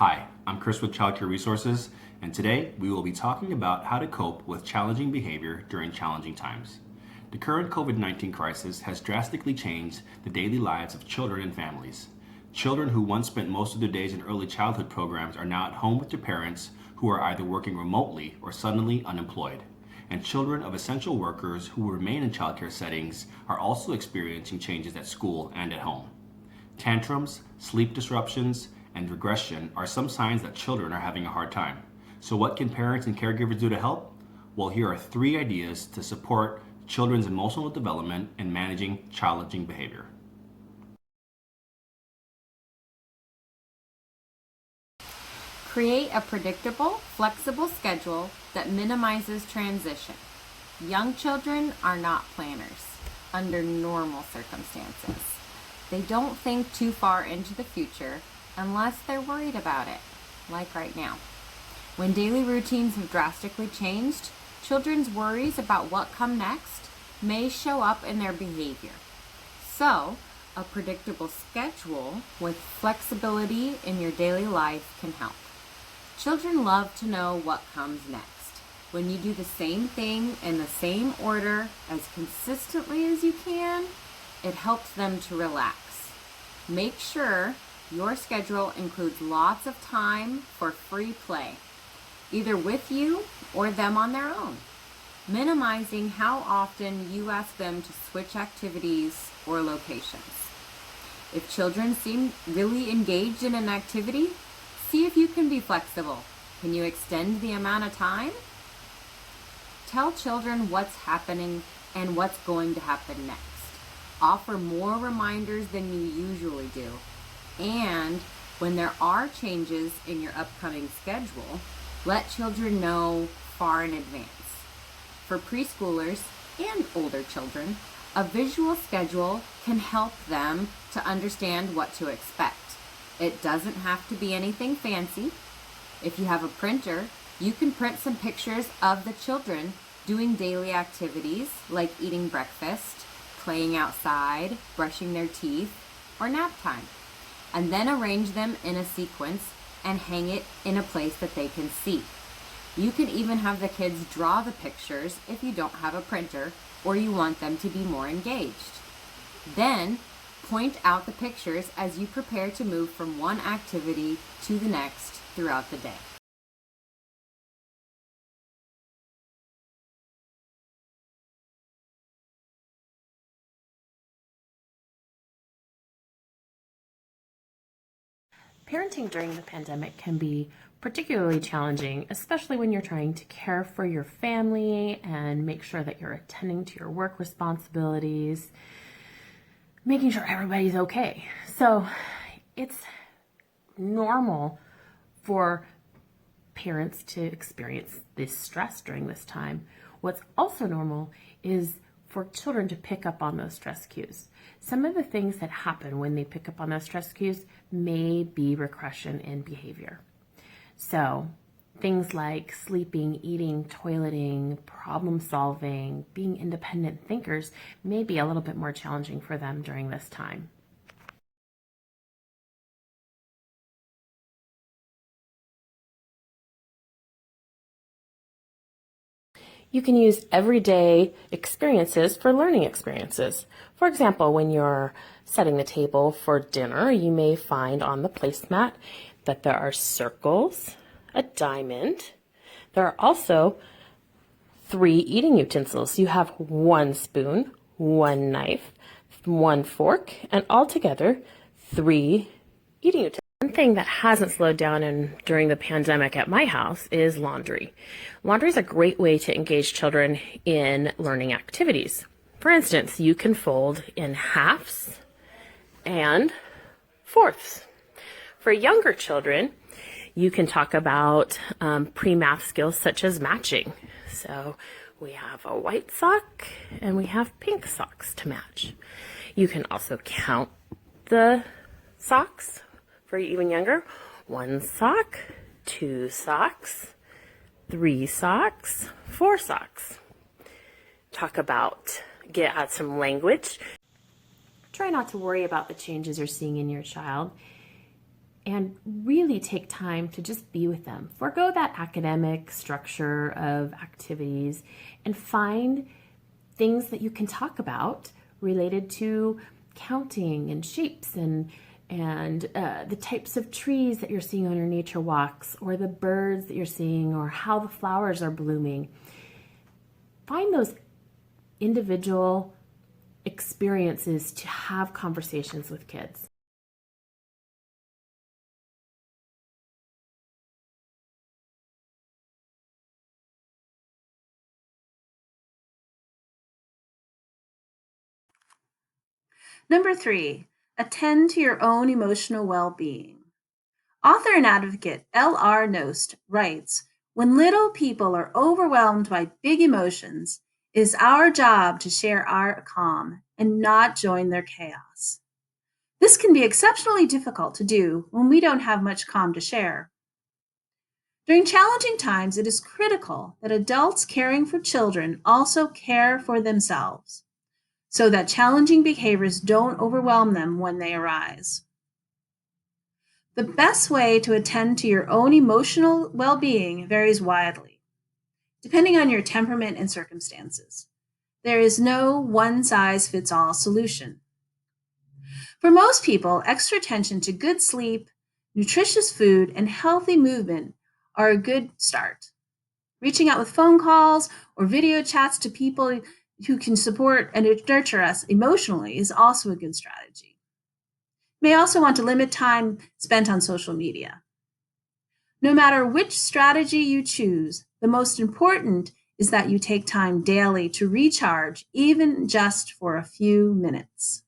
Hi, I'm Chris with Childcare Resources, and today we will be talking about how to cope with challenging behavior during challenging times. The current COVID-19 crisis has drastically changed the daily lives of children and families. Children who once spent most of their days in early childhood programs are now at home with their parents who are either working remotely or suddenly unemployed. And children of essential workers who remain in childcare settings are also experiencing changes at school and at home. Tantrums, sleep disruptions, and regression are some signs that children are having a hard time. So what can parents and caregivers do to help? Well, here are 3 ideas to support children's emotional development and managing challenging behavior. Create a predictable, flexible schedule that minimizes transition. Young children are not planners under normal circumstances. They don't think too far into the future unless they're worried about it, like right now. When daily routines have drastically changed, children's worries about what comes next may show up in their behavior. So, a predictable schedule with flexibility in your daily life can help. Children love to know what comes next. When you do the same thing in the same order as consistently as you can, it helps them to relax. Make sure your schedule includes lots of time for free play, either with you or them on their own, minimizing how often you ask them to switch activities or locations. If children seem really engaged in an activity, see if you can be flexible. Can you extend the amount of time? Tell children what's happening and what's going to happen next. Offer more reminders than you usually do. And when there are changes in your upcoming schedule, let children know far in advance. For preschoolers and older children, a visual schedule can help them to understand what to expect. It doesn't have to be anything fancy. If you have a printer, you can print some pictures of the children doing daily activities like eating breakfast, playing outside, brushing their teeth, or nap time, and then arrange them in a sequence and hang it in a place that they can see. You can even have the kids draw the pictures if you don't have a printer or you want them to be more engaged. Then, point out the pictures as you prepare to move from one activity to the next throughout the day. Parenting during the pandemic can be particularly challenging, especially when you're trying to care for your family and make sure that you're attending to your work responsibilities, making sure everybody's okay. So it's normal for parents to experience this stress during this time. What's also normal is for children to pick up on those stress cues. Some of the things that happen when they pick up on those stress cues may be regression in behavior. So things like sleeping, eating, toileting, problem solving, being independent thinkers may be a little bit more challenging for them during this time. You can use everyday experiences for learning experiences. For example, when you're setting the table for dinner, you may find on the placemat that there are circles, a diamond. There are also 3 eating utensils. You have 1 spoon, 1 knife, 1 fork, and altogether 3 eating utensils. One thing that hasn't slowed down during the pandemic at my house is laundry. Laundry is a great way to engage children in learning activities. For instance, you can fold in halves and fourths. For younger children, you can talk about pre-math skills such as matching. So we have a white sock and we have pink socks to match. You can also count the socks. For even younger, 1 sock, 2 socks, 3 socks, 4 socks. Talk about, add some language. Try not to worry about the changes you're seeing in your child and really take time to just be with them. Forgo that academic structure of activities and find things that you can talk about related to counting and shapes and the types of trees that you're seeing on your nature walks, or the birds that you're seeing, or how the flowers are blooming. Find those individual experiences to have conversations with kids. Number 3, attend to your own emotional well-being. Author and advocate L.R. Nost writes, "When little people are overwhelmed by big emotions, it is our job to share our calm and not join their chaos. This can be exceptionally difficult to do when we don't have much calm to share. During challenging times, it is critical that adults caring for children also care for themselves, so that challenging behaviors don't overwhelm them when they arise. The best way to attend to your own emotional well-being varies widely, depending on your temperament and circumstances. There is no one-size-fits-all solution. For most people, extra attention to good sleep, nutritious food, and healthy movement are a good start. Reaching out with phone calls or video chats to people who can support and nurture us emotionally is also a good strategy. You may also want to limit time spent on social media. No matter which strategy you choose, the most important is that you take time daily to recharge, even just for a few minutes.